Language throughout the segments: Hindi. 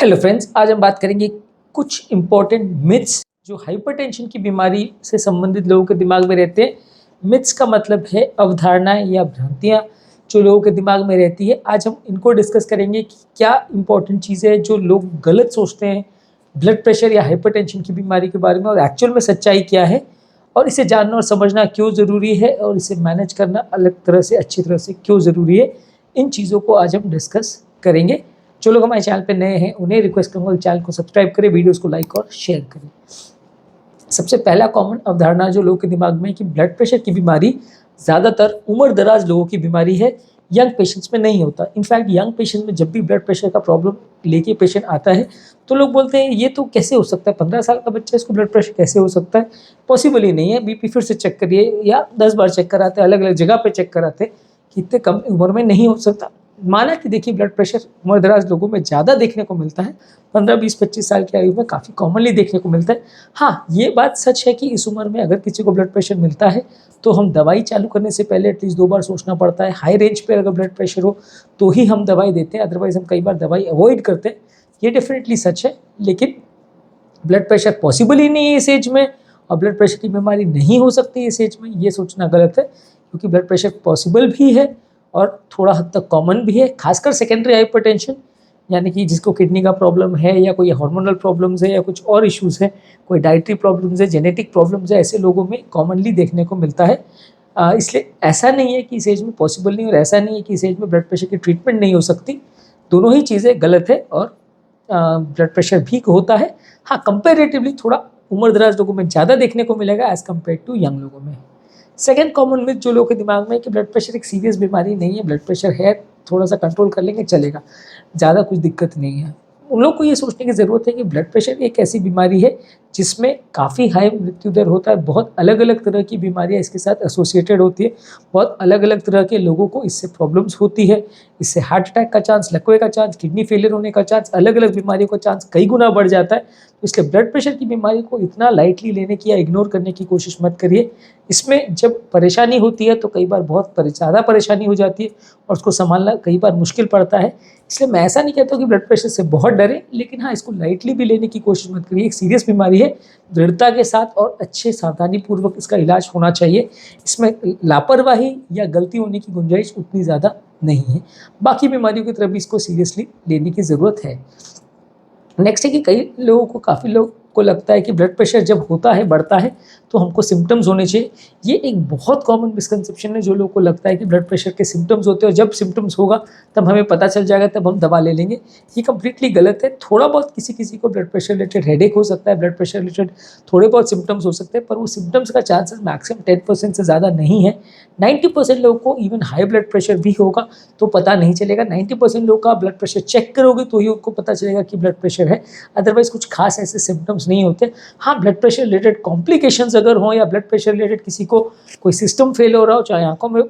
हेलो फ्रेंड्स, आज हम बात करेंगे कुछ इम्पोर्टेंट मिथ्स जो हाइपरटेंशन की बीमारी से संबंधित लोगों के दिमाग में रहते हैं। मिथ्स का मतलब है अवधारणाएं या भ्रांतियां जो लोगों के दिमाग में रहती है। आज हम इनको डिस्कस करेंगे कि क्या इम्पोर्टेंट चीज़ें हैं जो लोग गलत सोचते हैं ब्लड प्रेशर या हाइपरटेंशन की बीमारी के बारे में, और एक्चुअल में सच्चाई क्या है, और इसे जानना और समझना क्यों ज़रूरी है, और इसे मैनेज करना अलग तरह से अच्छी तरह से क्यों ज़रूरी है। इन चीज़ों को आज हम डिस्कस करेंगे। जो लोग हमारे चैनल पे नए हैं उन्हें रिक्वेस्ट करूँगा चैनल को सब्सक्राइब करें, वीडियोस को लाइक और शेयर करें। सबसे पहला कॉमन अवधारणा जो लोगों के दिमाग में है कि ब्लड प्रेशर की बीमारी ज़्यादातर उम्र दराज लोगों की बीमारी है, यंग पेशेंट्स में नहीं होता। इनफैक्ट यंग पेशेंट में जब भी ब्लड प्रेशर का प्रॉब्लम लेके पेशेंट आता है तो लोग बोलते हैं ये तो कैसे हो सकता है, 15 साल का बच्चा इसको ब्लड प्रेशर कैसे हो सकता है, पॉसिबल ही नहीं है, बीपी फिर से चेक करिए, या 10 बार चेक कराते हैं, अलग अलग जगह पे चेक कराते हैं कि इतने कम उम्र में नहीं हो सकता। माना कि देखिए ब्लड प्रेशर उम्र दराज लोगों में ज़्यादा देखने को मिलता है, 15, 20, 25 साल की आयु में काफ़ी कॉमनली देखने को मिलता है। हाँ, ये बात सच है कि इस उम्र में अगर किसी को ब्लड प्रेशर मिलता है तो हम दवाई चालू करने से पहले एटलीस्ट 2 बार सोचना पड़ता है। हाई रेंज पे अगर ब्लड प्रेशर हो तो ही हम दवाई देते हैं, अदरवाइज हम कई बार दवाई अवॉइड करते हैं। ये डेफिनेटली सच है, लेकिन ब्लड प्रेशर पॉसिबल ही नहीं है इस एज में, और ब्लड प्रेशर की बीमारी नहीं हो सकती इस एज में, ये सोचना गलत है। क्योंकि ब्लड प्रेशर पॉसिबल भी है और थोड़ा हद तक कॉमन भी है, खासकर सेकेंडरी हाइपरटेंशन, यानी कि जिसको किडनी का प्रॉब्लम है या कोई हार्मोनल प्रॉब्लम्स है या कुछ और इश्यूज़ है, कोई डाइटरी प्रॉब्लम्स है, जेनेटिक प्रॉब्लम्स है, ऐसे लोगों में कॉमनली देखने को मिलता है। इसलिए ऐसा नहीं है कि इस एज में पॉसिबल नहीं, और ऐसा नहीं है कि इस एज में ब्लड प्रेशर की ट्रीटमेंट नहीं हो सकती। दोनों ही चीज़ें गलत है, और ब्लड प्रेशर भी होता है। हाँ, कंपेरेटिवली थोड़ा उम्र दराज लोगों में ज़्यादा देखने को मिलेगा एज़ कम्पेयर टू यंग लोगों में। सेकेंड कॉमन मिथ जो लोगों के दिमाग में है कि ब्लड प्रेशर एक सीरियस बीमारी नहीं है, ब्लड प्रेशर है, थोड़ा सा कंट्रोल कर लेंगे चलेगा, ज़्यादा कुछ दिक्कत नहीं है। उन लोग को ये सोचने की ज़रूरत है कि ब्लड प्रेशर एक ऐसी बीमारी है जिसमें काफ़ी हाई मृत्यु दर होता है, बहुत अलग अलग तरह की बीमारियाँ इसके साथ एसोसिएटेड होती है, बहुत अलग अलग तरह के लोगों को इससे प्रॉब्लम्स होती है। इससे हार्ट अटैक का चांस, लकवे का चांस, किडनी फेलियर होने का चांस, अलग अलग बीमारियों का चांस कई गुना बढ़ जाता है। तो इसलिए ब्लड प्रेशर की बीमारी को इतना लाइटली लेने की या इग्नोर करने की कोशिश मत करिए। इसमें जब परेशानी होती है तो कई बार बहुत ज़्यादा परेशानी हो जाती है और उसको संभालना कई बार मुश्किल पड़ता है। इसलिए मैं ऐसा नहीं कहता कि ब्लड प्रेशर से बहुत डरें, लेकिन हाँ, इसको लाइटली भी लेने की कोशिश मत करिए। एक सीरियस बीमारी है, दृढ़ता के साथ और अच्छे सावधानीपूर्वक इसका इलाज होना चाहिए। इसमें लापरवाही या गलती होने की गुंजाइश उतनी ज़्यादा नहीं है। बाकी बीमारियों की तरफ भी इसको सीरियसली लेने की ज़रूरत है। नेक्स्ट है कि कई लोगों को, काफ़ी लोग को लगता है कि ब्लड प्रेशर जब होता है, बढ़ता है, तो हमको सिम्टम्स होने चाहिए। ये एक बहुत कॉमन मिसकंसेप्शन है। जो लोगों को लगता है कि ब्लड प्रेशर के सिम्टम्स होते हैं और जब सिम्टम्स होगा तब हमें पता चल जाएगा, तब हम दवा ले लेंगे। ये कम्प्लीटली गलत है। थोड़ा बहुत किसी किसी को ब्लड प्रेशर रिलेटेड हेडेक हो सकता है, ब्लड प्रेशर रिलेटेड थोड़े बहुत सिम्टम्स हो सकते हैं, पर वो सिम्टम्स का चांसेस मैक्सिमम 10% से ज़्यादा नहीं है। 90% लोगों को इवन हाई ब्लड प्रेशर भी होगा तो पता नहीं चलेगा। 90% लोग का ब्लड प्रेशर चेक करोगे तो ही उनको पता चलेगा कि ब्लड प्रेशर है, अदरवाइज कुछ खास ऐसे सिम्टम्स नहीं होते। हाँ, ब्लड प्रेशर रिलेटेड कॉम्प्लिकेशंस अगर हों, या ब्लड प्रेशर रिलेटेड किसी को कोई सिस्टम फेल हो रहा हो, चाहे आंखों में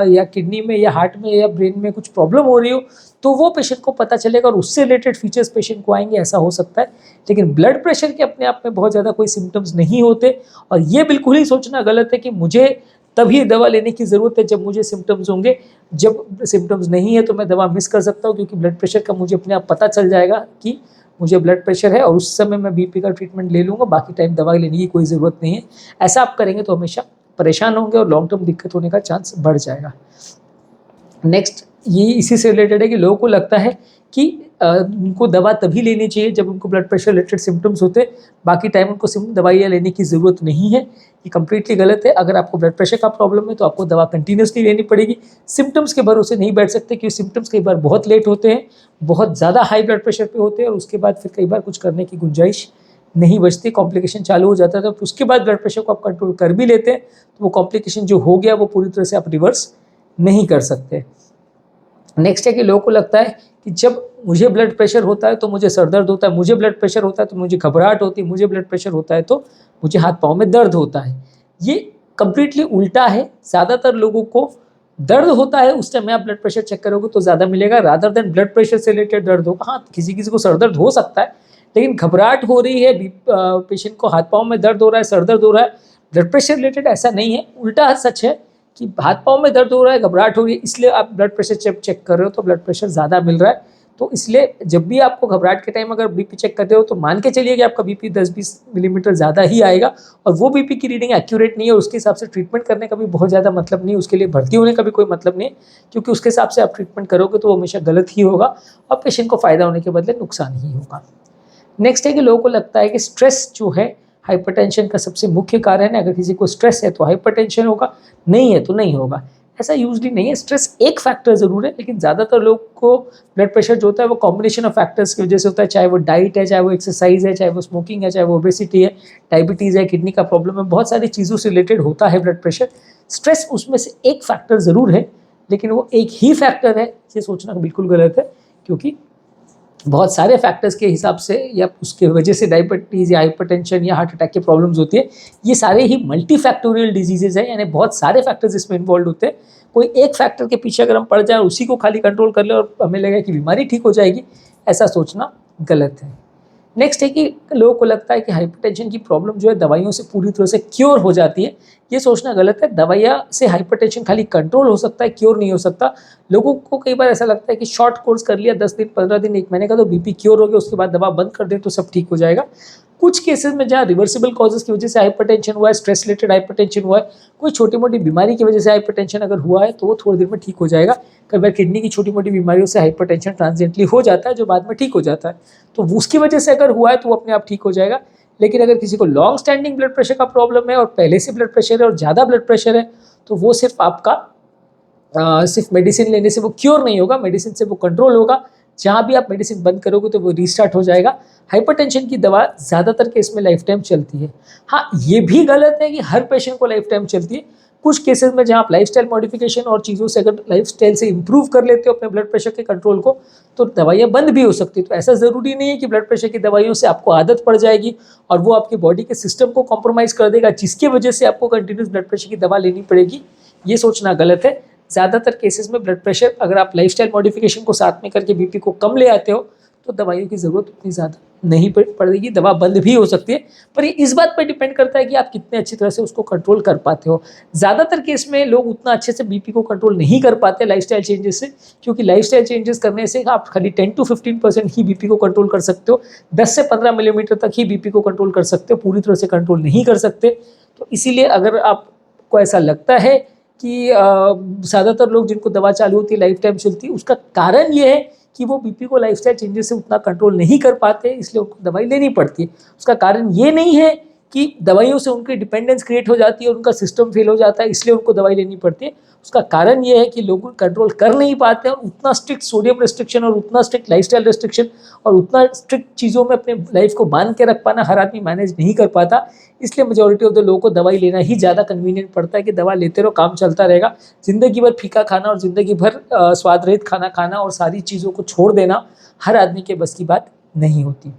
या किडनी में या हार्ट में या ब्रेन में कुछ प्रॉब्लम हो रही हो, तो वो पेशेंट को पता चलेगा और उससे रिलेटेड फीचर्स पेशेंट को आएंगे, ऐसा हो सकता है। लेकिन ब्लड प्रेशर के अपने आप में बहुत ज़्यादा कोई सिम्टम्स नहीं होते, और ये बिल्कुल ही सोचना गलत है कि मुझे तभी दवा लेने की ज़रूरत है जब मुझे सिम्टम्स होंगे। जब सिम्टम्स नहीं है तो मैं दवा मिस कर सकता हूँ, क्योंकि ब्लड प्रेशर का मुझे अपने आप पता चल जाएगा कि मुझे ब्लड प्रेशर है, और उस समय मैं बीपी का ट्रीटमेंट ले लूँगा, बाकी टाइम दवाई लेने की कोई ज़रूरत नहीं है। ऐसा आप करेंगे तो हमेशा परेशान होंगे और लॉन्ग टर्म दिक्कत होने का चांस बढ़ जाएगा। नेक्स्ट, ये इसी से रिलेटेड है कि लोगों को लगता है कि उनको दवा तभी लेनी चाहिए जब उनको ब्लड प्रेशर रिलेटेड सिम्टम्स होते हैं, बाकी टाइम उनको दवाइयाँ लेने की ज़रूरत नहीं है। ये कम्प्लीटली गलत है। अगर आपको ब्लड प्रेशर का प्रॉब्लम है तो आपको दवा कंटिन्यूसली लेनी पड़ेगी। सिम्टम्स के भरोसे नहीं बैठ सकते, क्योंकि सिम्टम्स कई बार बहुत लेट होते हैं, बहुत ज़्यादा हाई ब्लड प्रेशर पे होते हैं, और उसके बाद फिर कई बार कुछ करने की गुंजाइश नहीं बचती, कॉम्प्लिकेशन चालू हो जाता है। तो उसके बाद ब्लड प्रेशर को आप कंट्रोल कर भी लेते हैं तो वो कॉम्प्लिकेशन जो हो गया वो पूरी तरह से आप रिवर्स नहीं कर सकते। नेक्स्ट है कि लोगों को लगता है कि जब मुझे ब्लड प्रेशर होता है तो मुझे सर दर्द होता है, मुझे ब्लड प्रेशर होता है तो मुझे घबराहट होती है, मुझे ब्लड प्रेशर होता है तो मुझे हाथ पाँव में दर्द होता है। ये कम्प्लीटली उल्टा है। ज़्यादातर लोगों को दर्द होता है, उस टाइम आप ब्लड प्रेशर चेक करोगे तो ज़्यादा मिलेगा, रादर देन ब्लड प्रेशर से रिलेटेड दर्द होगा। हाँ, किसी किसी को सर दर्द हो सकता है, लेकिन घबराहट हो रही है, पेशेंट को हाथ पाँव में दर्द हो रहा है, सर दर्द हो रहा है, ब्लड प्रेशर रिलेटेड ऐसा नहीं है। उल्टा सच है कि हाथ पाँव में दर्द हो रहा है, घबराहट हो रही है, इसलिए आप ब्लड प्रेशर चेक कर रहे हो तो ब्लड प्रेशर ज़्यादा मिल रहा है। तो इसलिए जब भी आपको घबराहट के टाइम अगर बीपी चेक करते हो तो मान के चलिए कि आपका बीपी 10-20 मिलीमीटर ज़्यादा ही आएगा, और वो बीपी की रीडिंग एक्यूरेट नहीं है, उसके हिसाब से ट्रीटमेंट करने का भी बहुत ज़्यादा मतलब नहीं, उसके लिए भर्ती होने का भी कोई मतलब नहीं, क्योंकि उसके हिसाब से आप ट्रीटमेंट करोगे तो वो हमेशा गलत ही होगा और पेशेंट को फ़ायदा होने के बदले नुकसान ही होगा। नेक्स्ट है कि लोगों को लगता है कि स्ट्रेस जो है हाइपरटेंशन का सबसे मुख्य कारण है, अगर किसी को स्ट्रेस है तो हाइपरटेंशन होगा, नहीं है तो नहीं होगा। ऐसा यूजली नहीं है, स्ट्रेस एक फैक्टर ज़रूर है, लेकिन ज़्यादातर लोग को ब्लड प्रेशर जो होता है वो कॉम्बिनेशन ऑफ फैक्टर्स की वजह से होता है, चाहे वो डाइट है, चाहे वो एक्सरसाइज है, चाहे वो स्मोकिंग है, चाहे वो ओबेसिटी है, डायबिटीज़ है, किडनी का प्रॉब्लम है, बहुत सारी चीज़ों से रिलेटेड होता है ब्लड प्रेशर। स्ट्रेस उसमें से एक फैक्टर ज़रूर है, लेकिन वो एक ही फैक्टर है ये सोचना बिल्कुल गलत है, क्योंकि बहुत सारे फैक्टर्स के हिसाब से या उसके वजह से डायबिटीज़ या हाइपरटेंशन या हार्ट अटैक की प्रॉब्लम्स होती है। ये सारे ही मल्टी फैक्टोरियल डिजीजेज हैं, यानी बहुत सारे फैक्टर्स इसमें इन्वॉल्व होते हैं। कोई एक फैक्टर के पीछे अगर हम पड़ जाए, उसी को खाली कंट्रोल कर ले और हमें लगे कि बीमारी ठीक हो जाएगी, ऐसा सोचना गलत है। नेक्स्ट है कि लोगों को लगता है कि हाइपरटेंशन की प्रॉब्लम जो है दवाइयों से पूरी तरह से क्योर हो जाती है। ये सोचना गलत है। दवाइयाँ से हाइपरटेंशन खाली कंट्रोल हो सकता है, क्योर नहीं हो सकता। लोगों को कई बार ऐसा लगता है कि शॉर्ट कोर्स कर लिया 10 दिन, 15 दिन, 1 महीने का तो बीपी क्योर हो गया, उसके बाद दवा बंद कर दें तो सब ठीक हो जाएगा। कुछ केसेस में जहाँ रिवर्सिबल कॉजेज की वजह से हाइपरटेंशन हुआ है, स्ट्रेस रिलेटेड हाइपरटेंशन हुआ है, कोई छोटी मोटी बीमारी की वजह से हाइपरटेंशन अगर हुआ है तो वो थोड़ी देर में ठीक हो जाएगा। कई बार किडनी की छोटी मोटी बीमारियों से हाइपरटेंशन ट्रांजिएंटली हो जाता है, जो बाद में ठीक हो जाता है, तो उसकी वजह से अगर हुआ है तो वो अपने आप ठीक हो जाएगा। लेकिन अगर किसी को लॉन्ग स्टैंडिंग ब्लड प्रेशर का प्रॉब्लम है और पहले से ब्लड प्रेशर है और ज़्यादा ब्लड प्रेशर है, तो वो सिर्फ आपका सिर्फ मेडिसिन लेने से वो क्योर नहीं होगा, मेडिसिन से वो कंट्रोल होगा। जहाँ भी आप मेडिसिन बंद करोगे तो वो रीस्टार्ट हो जाएगा। हाइपरटेंशन की दवा ज़्यादातर केस में लाइफ टाइम चलती है। हाँ, ये भी गलत है कि हर पेशेंट को लाइफ टाइम चलती है। कुछ केसेस में जहाँ आप लाइफस्टाइल मॉडिफिकेशन और चीज़ों से अगर लाइफस्टाइल से इंप्रूव कर लेते हो अपने ब्लड प्रेशर के कंट्रोल को, तो दवाइयाँ बंद भी हो सकती है। तो ऐसा ज़रूरी नहीं है कि ब्लड प्रेशर की दवाइयों से आपको आदत पड़ जाएगी और वो आपकी बॉडी के सिस्टम को कॉम्प्रोमाइज़ कर देगा, जिसकी वजह से आपको कंटिन्यूस ब्लड प्रेशर की दवा लेनी पड़ेगी। ये सोचना गलत है। ज़्यादातर केसेस में ब्लड प्रेशर अगर आप लाइफस्टाइल मॉडिफिकेशन को साथ में करके बीपी को कम ले आते हो तो दवाइयों की ज़रूरत उतनी ज़्यादा नहीं पड़ेगी, दवा बंद भी हो सकती है। पर ये इस बात पर डिपेंड करता है कि आप कितने अच्छी तरह से उसको कंट्रोल कर पाते हो। ज़्यादातर केस में लोग उतना अच्छे से बीपी को कंट्रोल नहीं कर पाते लाइफस्टाइल चेंजेस से, क्योंकि लाइफस्टाइल चेंजेस करने से आप खाली 10 to 15% ही बीपी को कंट्रोल कर सकते हो। 10 से 15 मिलीमीटर तक ही बीपी को कंट्रोल कर सकते हो, पूरी तरह से कंट्रोल नहीं कर सकते। तो इसीलिए अगर आपको ऐसा लगता है कि ज़्यादातर लोग जिनको दवा चालू होती है लाइफ टाइम चलती है, उसका कारण ये है कि वो बीपी को लाइफस्टाइल चेंजेस से उतना कंट्रोल नहीं कर पाते, इसलिए उनको दवाई लेनी पड़ती है। उसका कारण ये नहीं है कि दवाइयों से उनकी डिपेंडेंस क्रिएट हो जाती है और उनका सिस्टम फेल हो जाता है, इसलिए उनको दवाई लेनी पड़ती है। उसका कारण ये है कि लोग कंट्रोल कर नहीं पाते और उतना स्ट्रिक्ट सोडियम रेस्ट्रिक्शन और उतना स्ट्रिक्ट लाइफस्टाइल रेस्ट्रिक्शन और उतना स्ट्रिक्ट चीज़ों में अपने लाइफ को बांध के रख पाना हर आदमी मैनेज नहीं कर पाता। इसलिए मेजोरिटी ऑफ द लोगों को दवाई लेना ही ज़्यादा कन्वीनियंट पड़ता है कि दवा लेते रहो, काम चलता रहेगा। ज़िंदगी भर फीका खाना और ज़िंदगी भर स्वाद रहित खाना खाना और सारी चीज़ों को छोड़ देना हर आदमी के बस की बात नहीं होती।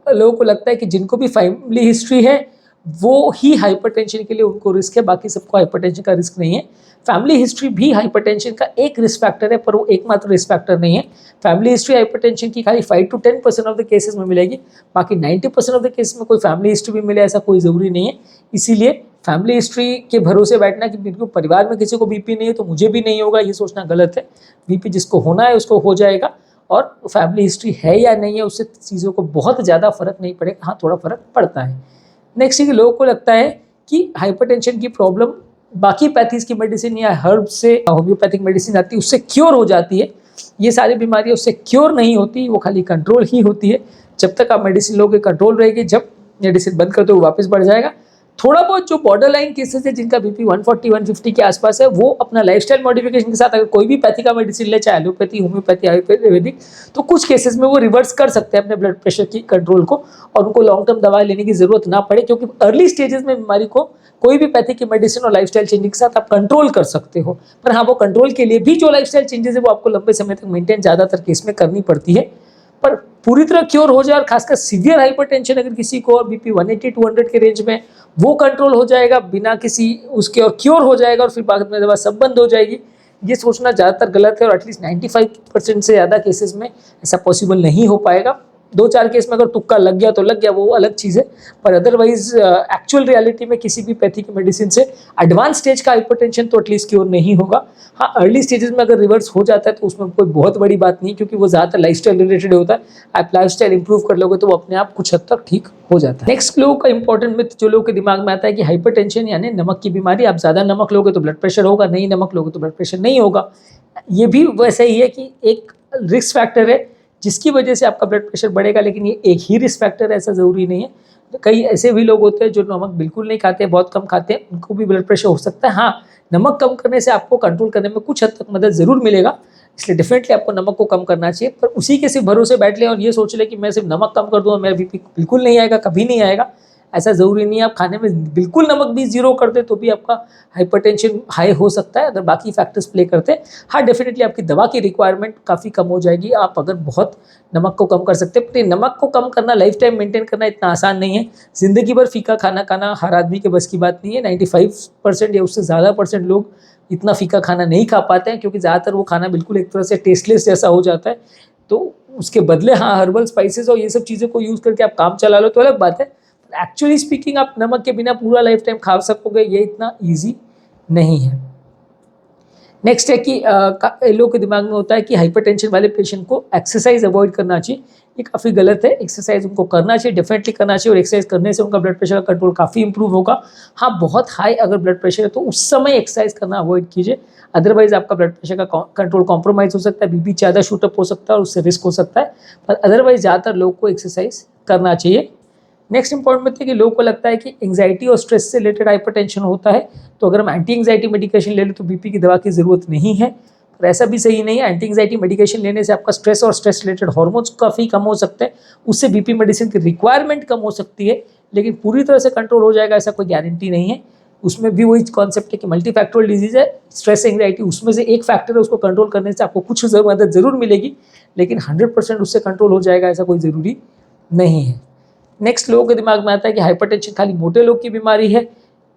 लोगों को लगता है कि जिनको भी फैमिली हिस्ट्री है वो ही हाइपरटेंशन के लिए उनको रिस्क है, बाकी सबको हाइपरटेंशन का रिस्क नहीं है। फैमिली हिस्ट्री भी हाइपरटेंशन का एक रिस्क फैक्टर है, पर वो एकमात्र रिस्क फैक्टर नहीं है। फैमिली हिस्ट्री हाइपरटेंशन की खाली 5 to 10% ऑफ द केसेस में मिलेगी, बाकी 90% ऑफ द केसेस में कोई फैमिली हिस्ट्री भी मिले ऐसा कोई ज़रूरी नहीं है। इसीलिए फैमिली हिस्ट्री के भरोसे बैठना कि बिल्कुल परिवार में किसी को बीपी नहीं है तो मुझे भी नहीं होगा, ये सोचना गलत है। बीपी जिसको होना है उसको हो जाएगा, और फैमिली हिस्ट्री है या नहीं है उससे चीज़ों को बहुत ज़्यादा फर्क नहीं पड़ेगा। हाँ, थोड़ा फर्क पड़ता है। नेक्स्ट है कि लोगों को लगता है कि हाइपरटेंशन की प्रॉब्लम बाकी पैथीज की मेडिसिन या हर्ब से होम्योपैथिक मेडिसिन आती है उससे क्योर हो जाती है। ये सारी बीमारियां उससे क्योर नहीं होती, वो खाली कंट्रोल ही होती है। जब तक आप मेडिसिन लोगे कंट्रोल रहेगी, जब मेडिसिन बंद कर दो वो वापस बढ़ जाएगा। थोड़ा बहुत जो बॉर्डर लाइन केसेस है जिनका बीपी 140-150 के आसपास है, वो अपना लाइफस्टाइल मॉडिफिकेशन के साथ अगर कोई भी पैथी का मेडिसिन ले, चाहे एलोपैथी, होम्योपैथी, आयुर्वेदिक, तो कुछ केसेस में वो रिवर्स कर सकते हैं अपने ब्लड प्रेशर की कंट्रोल को और उनको लॉन्ग टर्म दवाई लेने की जरूरत ना पड़े, क्योंकि अर्ली स्टेजेस में बीमारी को कोई भी पैथी की मेडिसिन और लाइफस्टाइल चेंजिंग के साथ आप कंट्रोल कर सकते हो। पर हाँ, वो कंट्रोल के लिए भी जो लाइफस्टाइल चेंजेस है वो आपको लंबे समय तक मेंटेन ज़्यादातर केस में करनी पड़ती है। पर पूरी तरह क्योर हो जाए, और खासकर सीवियर हाइपरटेंशन अगर किसी को और बीपी 180-200 के रेंज में, वो कंट्रोल हो जाएगा बिना किसी उसके और क्योर हो जाएगा और फिर बाद में दवा सब बंद हो जाएगी, ये सोचना ज़्यादातर गलत है। और एटलीस्ट 95% से ज़्यादा केसेस में ऐसा पॉसिबल नहीं हो पाएगा। 2-4 केस में अगर तुक्का लग गया तो लग गया, वो अलग चीज़ है, पर अदरवाइज एक्चुअल रियलिटी में किसी भी पैथी की मेडिसिन से एडवांस स्टेज का हाइपरटेंशन तो एटलीस्ट क्योर नहीं होगा। हाँ, अर्ली स्टेजेस में अगर रिवर्स हो जाता है तो उसमें कोई बहुत बड़ी बात नहीं, क्योंकि वो ज़्यादातर लाइफस्टाइल रिलेटेड होता है। आप लाइफस्टाइल इंप्रूव कर लोगे तो वो अपने आप कुछ हद तक ठीक हो जाता है। नेक्स्ट लोगों का इंपॉर्टेंट मिथ जो लोगों के दिमाग में आता है कि हाइपरटेंशन यानी नमक की बीमारी, आप ज़्यादा नमक लोगे तो ब्लड प्रेशर होगा, नहीं नमक लोगे तो ब्लड प्रेशर नहीं होगा। ये भी वैसा ही है कि एक रिस्क फैक्टर है जिसकी वजह से आपका ब्लड प्रेशर बढ़ेगा, लेकिन ये एक ही रिस्क फैक्टर ऐसा ज़रूरी नहीं है। तो कई ऐसे भी लोग होते हैं जो नमक बिल्कुल नहीं खाते, बहुत कम खाते हैं, उनको भी ब्लड प्रेशर हो सकता है। हाँ, नमक कम करने से आपको कंट्रोल करने में कुछ हद तक मदद ज़रूर मिलेगा, इसलिए डेफिनेटली आपको नमक को कम करना चाहिए। पर उसी के सिर्फ भरोसे बैठ लें और ये सोच लें कि मैं सिर्फ नमक कम कर दूँगा, मेरा बीपी बिल्कुल नहीं आएगा, कभी नहीं आएगा, ऐसा ज़रूरी नहीं है। आप खाने में बिल्कुल नमक भी ज़ीरो कर दें तो भी आपका हाइपरटेंशन हाई हो सकता है अगर बाकी फैक्टर्स प्ले करते हैं। हाँ, डेफिनेटली आपकी दवा की रिक्वायरमेंट काफ़ी कम हो जाएगी आप अगर बहुत नमक को कम कर सकते हैं। पर नमक को कम करना, लाइफ टाइम मेंटेन करना इतना आसान नहीं है। ज़िंदगी भर फीका खाना खाना हर आदमी के बस की बात नहीं है। 95% या उससे ज़्यादा परसेंट लोग इतना फीका खाना नहीं खा पाते हैं, क्योंकि ज़्यादातर वो खाना बिल्कुल एक तरह से टेस्टलेस जैसा हो जाता है। तो उसके बदले हाँ, हर्बल स्पाइसेस और ये सब चीज़ों को यूज़ करके आप काम चला लो तो अलग बात है। एक्चुअली स्पीकिंग आप नमक के बिना पूरा लाइफ टाइम खा सकोगे, ये इतना ईजी नहीं है। नेक्स्ट है कि लोगों के दिमाग में होता है कि हाइपरटेंशन वाले पेशेंट को एक्सरसाइज अवॉइड करना चाहिए। ये काफ़ी गलत है। एक्सरसाइज उनको करना चाहिए, डेफिनेटली करना चाहिए, और एक्सरसाइज करने से उनका ब्लड प्रेशर का कंट्रोल काफ़ी इंप्रूव होगा। हाँ, बहुत हाई अगर ब्लड प्रेशर है तो उस समय एक्सरसाइज करना अवॉइड कीजिए, अदरवाइज आपका ब्लड प्रेशर का कंट्रोल कॉम्प्रोमाइज़ हो सकता है, बीपी ज़्यादा शूटअप हो सकता है और उससे रिस्क हो सकता है। पर अदरवाइज ज़्यादातर लोग को एक्सरसाइज करना चाहिए। नेक्स्ट इंपॉर्टेंट बात है कि लोगों को लगता है कि एंग्जाइटी और स्ट्रेस से रिलेटेड हाइपरटेंशन होता है, तो अगर हम एंटी एंग्जाइटी मेडिकेशन ले लें तो बीपी की दवा की ज़रूरत नहीं है। पर ऐसा भी सही नहीं है। एंटी एंग्जाइटी मेडिकेशन लेने से आपका स्ट्रेस और स्ट्रेस रिलेटेड हार्मोन्स काफ़ी कम हो सकते हैं, उससे बीपी मेडिसिन की रिक्वायरमेंट कम हो सकती है, लेकिन पूरी तरह से कंट्रोल हो जाएगा ऐसा कोई गारंटी नहीं है। उसमें भी वही कॉन्सेप्ट है कि मल्टीफैक्टोरल डिजीज़ है, स्ट्रेस एंग्जाइटी उसमें से एक फैक्टर है, उसको कंट्रोल करने से आपको कुछ मदद ज़रूर मिलेगी, लेकिन 100% उससे कंट्रोल हो जाएगा ऐसा कोई ज़रूरी नहीं है। नेक्स्ट लोगों के दिमाग में आता है कि हाइपरटेंशन खाली मोटे लोग की बीमारी है,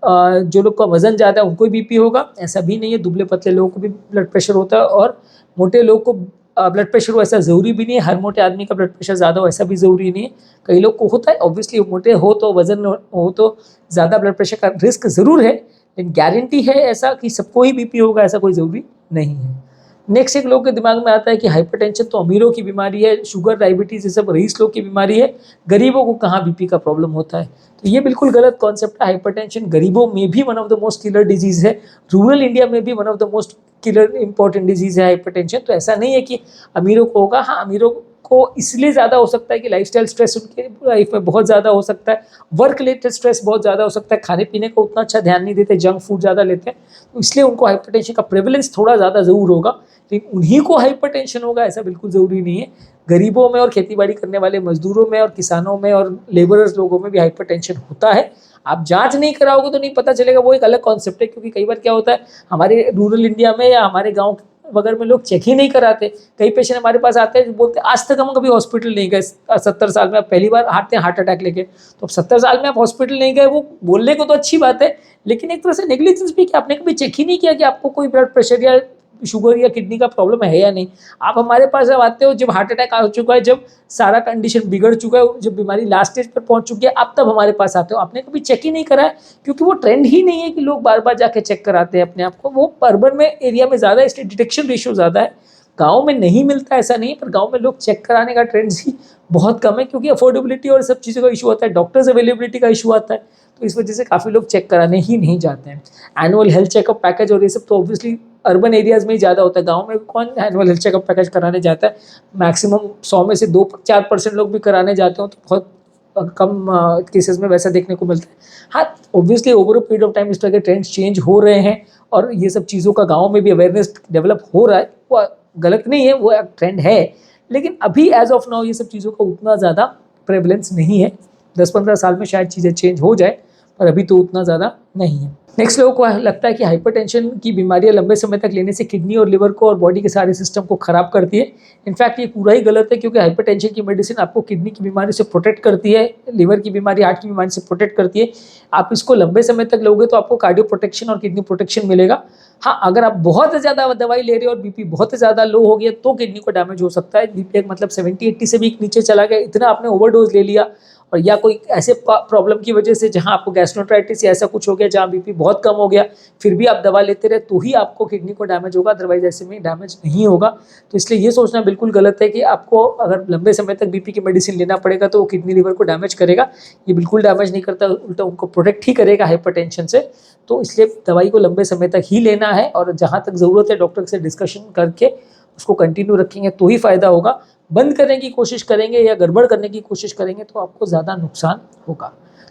जो लोग का वजन ज़्यादा है उनको ही बीपी होगा, ऐसा भी नहीं है। दुबले पतले लोगों को भी ब्लड प्रेशर होता है और मोटे लोग को ब्लड प्रेशर हो ऐसा ज़रूरी भी नहीं है। हर मोटे आदमी का ब्लड प्रेशर ज़्यादा हो ऐसा भी ज़रूरी नहीं है। कई लोग को होता है, ऑब्वियसली मोटे हो तो वजन हो तो ज़्यादा ब्लड प्रेशर का रिस्क ज़रूर है, लेकिन गारंटी है ऐसा कि सबको ही बीपी होगा ऐसा कोई ज़रूरी नहीं है। नेक्स्ट एक लोग के दिमाग में आता है कि हाइपरटेंशन तो अमीरों की बीमारी है, शुगर डायबिटीज़ ये सब रईस लोग की बीमारी है, गरीबों को कहाँ बीपी का प्रॉब्लम होता है। तो ये बिल्कुल गलत कॉन्सेप्ट है। हाइपरटेंशन गरीबों में भी one of the most killer disease है, रूरल इंडिया में भी one of the most killer important disease है हाइपरटेंशन। तो ऐसा नहीं है कि अमीरों को होगा। हाँ, अमीरों को इसलिए ज़्यादा हो सकता है कि लाइफस्टाइल स्ट्रेस उनके लाइफ में बहुत ज़्यादा हो सकता है, वर्क रिलेटेड स्ट्रेस बहुत ज़्यादा हो सकता है, खाने पीने को उतना अच्छा ध्यान नहीं देते, जंक फूड ज़्यादा लेते हैं, तो इसलिए उनको हाइपरटेंशन का प्रेवलेंस थोड़ा ज़्यादा ज़रूर होगा, लेकिन उन्हीं को हाइपरटेंशन होगा ऐसा बिल्कुल ज़रूरी नहीं है। गरीबों में और खेतीबाड़ी करने वाले मजदूरों में और किसानों में और लेबरर्स लोगों में भी हाइपरटेंशन होता है। आप जांच नहीं कराओगे तो नहीं पता चलेगा, वो एक अलग कॉन्सेप्ट है। क्योंकि कई बार क्या होता है, हमारे रूरल इंडिया में या हमारे गाँव वगैरह में लोग चेक ही नहीं कराते। कई पेशेंट हमारे पास आते हैं जो बोलते हैं आज तक हम कभी हॉस्पिटल नहीं गए, 70 साल में आप पहली बार आते हैं हार्ट अटैक लेके। तो अब 70 साल में आप हॉस्पिटल नहीं गए, वो बोलने को तो अच्छी बात है, लेकिन एक तरह से नेग्लिजेंस भी कि आपने कभी चेक ही नहीं किया कि आपको कोई ब्लड प्रेशर या शुगर या किडनी का प्रॉब्लम है या नहीं। आप हमारे पास जब आते हो जब हार्ट अटैक आ चुका है, जब सारा कंडीशन बिगड़ चुका है, जब बीमारी लास्ट स्टेज पर पहुंच चुकी है, आप तब हमारे पास आते हो। आपने कभी चेक ही नहीं करा है, क्योंकि वो ट्रेंड ही नहीं है कि लोग बार बार जाके चेक कराते हैं अपने आप को। वो अर्बन में एरिया में ज़्यादा, इसलिए डिटेक्शन रेशियो ज़्यादा है। गाँव में नहीं मिलता ऐसा नहीं, पर गाँव में लोग चेक कराने का ट्रेंड ही बहुत कम है, क्योंकि अफोर्डेबिलिटी और सब चीज़ों का इशू आता है, डॉक्टर्स अवेलेबिलिटी का इशू आता है, तो इस वजह से काफ़ी लोग चेक कराने ही नहीं जाते हैं। एनुअल हेल्थ चेकअप पैकेज और ये सब तो ऑब्वियसली अर्बन एरियाज़ में ही ज़्यादा होता है। गाँव में कौन एनुअल हेल्थ चेकअप पैकेज कराने जाता है? मैक्सिमम 100 में से 2-4% लोग भी कराने जाते हो, तो बहुत कम केसेस में वैसा देखने को मिलता है। हाँ, obviously over a period of time इस तरह के ट्रेंड्स चेंज हो रहे हैं और ये सब चीज़ों का गाँव में भी अवेयरनेस डेवलप हो रहा है, वो गलत नहीं है, वो ट्रेंड है। लेकिन अभी एज ऑफ नाउ ये सब चीज़ों का उतना ज़्यादा प्रेवलेंस नहीं है। 10-15 साल में शायद चीज़ें चेंज हो जाए, पर अभी तो उतना ज़्यादा नहीं है। नेक्स्ट लोगों को लगता है कि हाइपरटेंशन की बीमारियां लंबे समय तक लेने से किडनी और लिवर को और बॉडी के सारे सिस्टम को खराब करती है। इनफैक्ट ये पूरा ही गलत है, क्योंकि हाइपरटेंशन की मेडिसिन आपको किडनी की बीमारी से प्रोटेक्ट करती है, लिवर की बीमारी, हार्ट की बीमारी से प्रोटेक्ट करती है। आप इसको लंबे समय तक लोगे तो आपको कार्डियो प्रोटेक्शन और किडनी प्रोटेक्शन मिलेगा। हाँ, अगर आप बहुत ज़्यादा दवाई ले रहे हो और बीपी बहुत ज़्यादा लो हो गया तो किडनी को डैमेज हो सकता है। बीपी मतलब 70-80 से भी नीचे चला गया, इतना आपने ओवरडोज ले लिया, और या कोई ऐसे प्रॉब्लम की वजह से जहां आपको गैस्ट्रोएंटेराइटिस या ऐसा कुछ हो गया जहां बीपी बहुत कम हो गया, फिर भी आप दवा लेते रहे, तो ही आपको किडनी को डैमेज होगा, अदरवाइज ऐसे में डैमेज नहीं होगा। तो इसलिए ये सोचना बिल्कुल गलत है कि आपको अगर लंबे समय तक बीपी की मेडिसिन लेना पड़ेगा तो वो किडनी लिवर को डैमेज करेगा। ये बिल्कुल डैमेज नहीं करता, उल्टा उनको प्रोटेक्ट ही करेगा हाइपरटेंशन से। तो इसलिए दवाई को लंबे समय तक ही लेना है, और जहाँ तक ज़रूरत है डॉक्टर से डिस्कशन करके उसको कंटिन्यू रखेंगे तो ही फायदा होगा। बंद करने की कोशिश करेंगे या गड़बड़ करने की कोशिश करेंगे तो आपको ज़्यादा नुकसान होगा।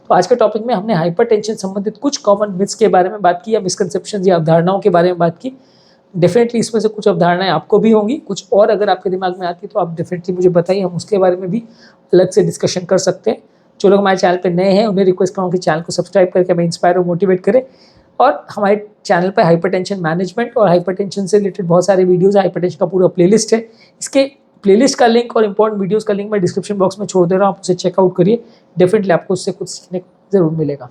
तो आज के टॉपिक में हमने हाइपरटेंशन संबंधित कुछ कॉमन मिथ्स के बारे में बात की, या मिसकंसेप्शंस या अवधारणाओं के बारे में बात की। डेफिनेटली इसमें से कुछ अवधारणाएं आपको भी होंगी, कुछ और अगर आपके दिमाग में आती तो आप डेफिनेटली मुझे बताइए, हम उसके बारे में भी अलग से डिस्कशन कर सकते हैं। जो लोग हमारे चैनल पर नए हैं उन्हें रिक्वेस्ट करूँगा कि चैनल को सब्सक्राइब करके हमें इंस्पायर और मोटिवेट करें, और हमारे चैनल पर हाइपरटेंशन मैनेजमेंट और हाइपरटेंशन से रिलेटेड बहुत सारे वीडियोस, हाइपरटेंशन का पूरा प्लेलिस्ट है। इसके प्लेलिस्ट का लिंक और इंपॉर्टेंट वीडियोस का लिंक मैं डिस्क्रिप्शन बॉक्स में छोड़ दे रहा हूँ, आप उसे चेकआउट करिए। डेफिनेटली आपको उससे कुछ सीखने को जरूर मिलेगा।